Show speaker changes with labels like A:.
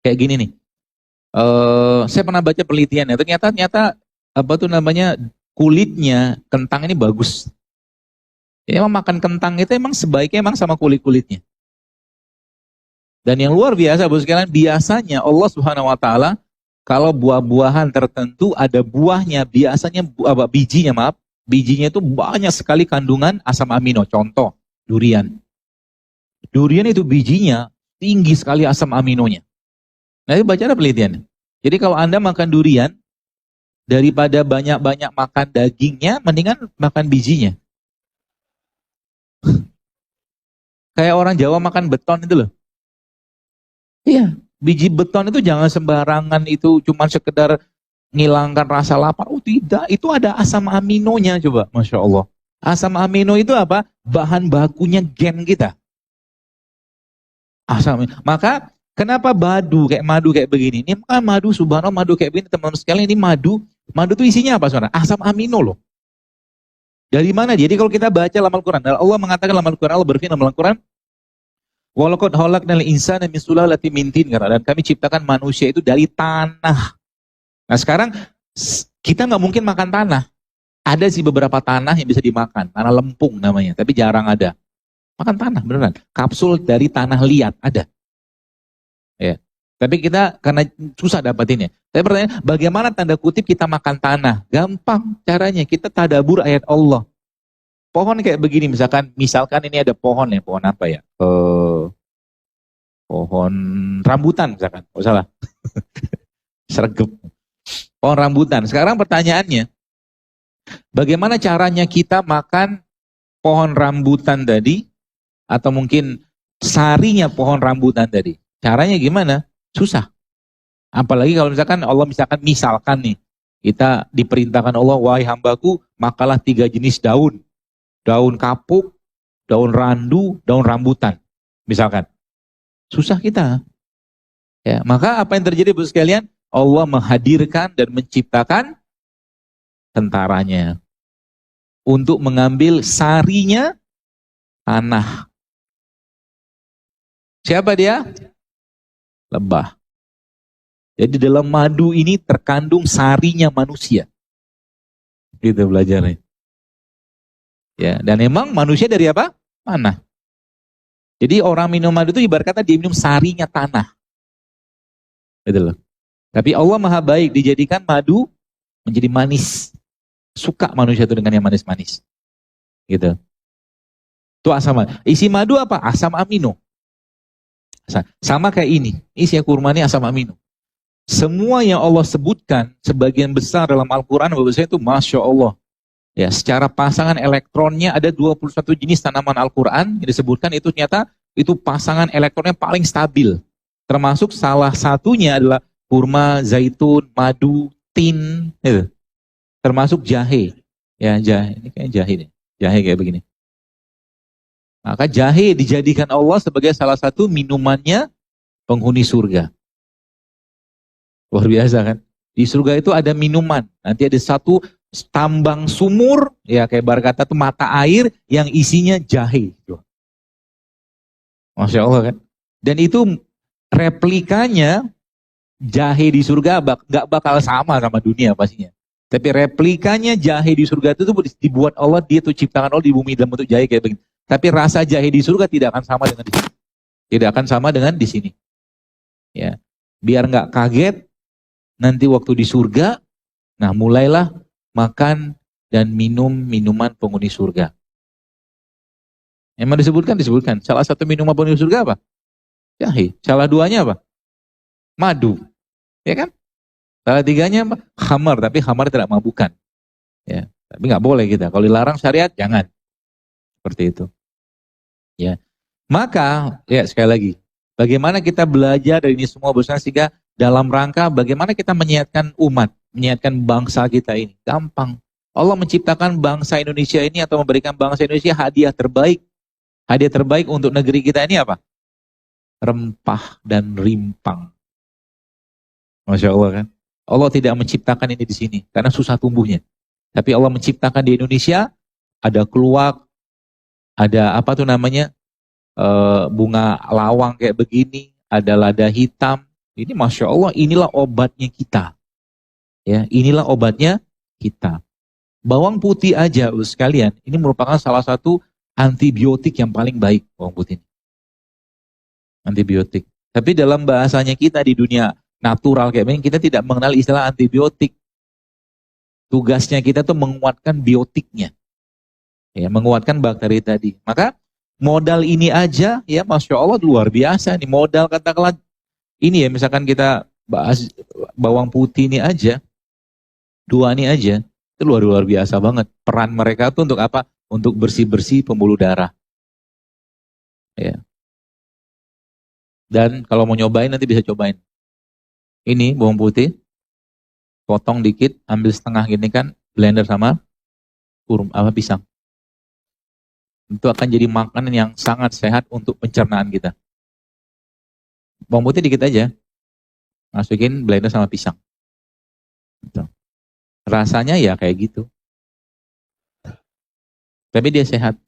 A: Kayak gini nih. Saya pernah baca penelitiannya. Ternyata apa tuh namanya, kulitnya kentang ini bagus. Ya, emang makan kentang itu emang sebaiknya emang sama kulit-kulitnya. Dan yang luar biasa, bos sekalian, biasanya Allah Subhanahu Wa Taala kalau buah-buahan tertentu ada buahnya, biasanya bijinya, maaf, bijinya itu banyak sekali kandungan asam amino. Contoh, durian. Durian itu bijinya tinggi sekali asam aminonya. Nah, itu baca ada penelitian. Jadi kalau Anda makan durian, daripada banyak-banyak makan dagingnya, mendingan makan bijinya. Kayak orang Jawa makan beton itu loh. Iya, biji beton itu jangan sembarangan itu cuma sekedar ngilangkan rasa lapar. Oh tidak, itu ada asam aminonya coba, Masya Allah. Asam amino itu apa? Bahan bakunya gen kita. Asam amino. Maka kenapa madu kayak begini? Ini kan madu, subhanallah, madu kayak begini, teman-teman sekalian, ini madu. Madu itu isinya apa saudara? Asam amino loh. Dari mana? Jadi kalau kita baca dalam Al-Quran, Allah mengatakan dalam Al-Quran, Allah berfirman dalam Al-Quran, walaqad khalaqnal insana min sulalatin min tin, dan kami ciptakan manusia itu dari tanah. Nah sekarang kita nggak mungkin makan tanah. Ada sih beberapa tanah yang bisa dimakan, tanah lempung namanya, tapi jarang ada. Makan tanah beneran. Kapsul dari tanah liat ada. Ya. Tapi kita karena susah dapatinnya. Tapi pertanyaan, bagaimana tanda kutip kita makan tanah? Gampang caranya, kita tadabur ayat Allah. Pohon kayak begini, misalkan ini ada pohon ya, pohon apa ya? Pohon rambutan misalkan, nggak salah. Sergep. Pohon rambutan. Sekarang pertanyaannya, bagaimana caranya kita makan pohon rambutan tadi, atau mungkin sarinya pohon rambutan tadi? Caranya gimana? Susah. Apalagi kalau misalkan nih, kita diperintahkan Allah, wahai hambaku, makalah 3 jenis daun. Daun kapuk, daun randu, daun rambutan. Misalkan. Susah kita. Ya, maka apa yang terjadi Bapak sekalian? Allah menghadirkan dan menciptakan tentaranya untuk mengambil sarinya tanah. Siapa dia? Lebah. Jadi dalam madu ini terkandung sarinya manusia. Gitu belajarnya. Ya, dan emang manusia dari apa? Mana? Jadi orang minum madu itu ibarat kata dia minum sarinya tanah. Gitu loh. Tapi Allah Maha baik, dijadikan madu menjadi manis. Suka manusia itu dengan yang manis-manis. Gitu. Itu asam. Isi madu apa? Asam amino. Sama kayak ini. Isi kurma ini asam amino. Semua yang Allah sebutkan sebagian besar dalam Al-Quran itu Masya Allah. Ya, secara pasangan elektronnya ada 21 jenis tanaman Al-Quran yang disebutkan, itu ternyata itu pasangan elektronnya paling stabil. Termasuk salah satunya adalah kurma, zaitun, madu, tin, gitu. Termasuk jahe. Ya, jahe. Ini kayak jahe nih. Jahe kayak begini. Maka jahe dijadikan Allah sebagai salah satu minumannya penghuni surga. Luar biasa kan? Di surga itu ada minuman. Nanti ada satu tambang sumur, ya kayak bar kata tuh mata air yang isinya jahe. Masya Allah kan? Dan itu replikanya jahe di surga gak bakal sama dunia pastinya. Tapi replikanya jahe di surga itu tuh dibuat Allah, dia tuh ciptakan Allah di bumi dalam bentuk jahe kayak begini. Tapi rasa jahe di surga tidak akan sama dengan di sini. Tidak akan sama dengan di sini. Ya, biar nggak kaget nanti waktu di surga, nah mulailah makan dan minum minuman penghuni surga. Emang disebutkan? Salah satu minuman penghuni surga apa? Jahe. Salah duanya apa? Madu. Ya kan? Salah tiganya apa? Khamar. Tapi khamar tidak mabukan. Ya. Tapi nggak boleh kita. Kalau dilarang syariat, jangan. Seperti itu. Ya. Maka, ya sekali lagi, bagaimana kita belajar dari ini semua bersama, sehingga dalam rangka bagaimana kita menyiapkan umat, menyiapkan bangsa kita ini. Gampang. Allah menciptakan bangsa Indonesia ini atau memberikan bangsa Indonesia hadiah terbaik. Hadiah terbaik untuk negeri kita ini apa? Rempah dan rimpang. Masya Allah kan? Allah tidak menciptakan ini di sini karena susah tumbuhnya. Tapi Allah menciptakan di Indonesia ada keluak, ada apa tuh namanya? Bunga lawang kayak begini, ada lada hitam, Ini Masya Allah, inilah obatnya kita. Ya, inilah obatnya kita. Bawang putih aja, sekalian, ini merupakan salah satu antibiotik yang paling baik, bawang putih. Antibiotik. Tapi dalam bahasanya kita di dunia natural kayak ini, kita tidak mengenal istilah antibiotik. Tugasnya kita tuh menguatkan biotiknya. Ya, menguatkan bakteri tadi. Maka modal ini aja, ya Masya Allah luar biasa nih. Modal katakanlah, ini ya misalkan kita bahas bawang putih ini aja, 2 ini aja, itu luar biasa banget. Peran mereka tuh untuk apa? Untuk bersih-bersih pembuluh darah. Ya. Dan kalau mau nyobain nanti bisa cobain. Ini bawang putih, potong dikit, ambil setengah gini kan, blender sama pisang. Itu akan jadi makanan yang sangat sehat untuk pencernaan kita. Bawang putih dikit aja, masukin blender sama pisang. Gitu. Rasanya ya kayak gitu. Tapi dia sehat.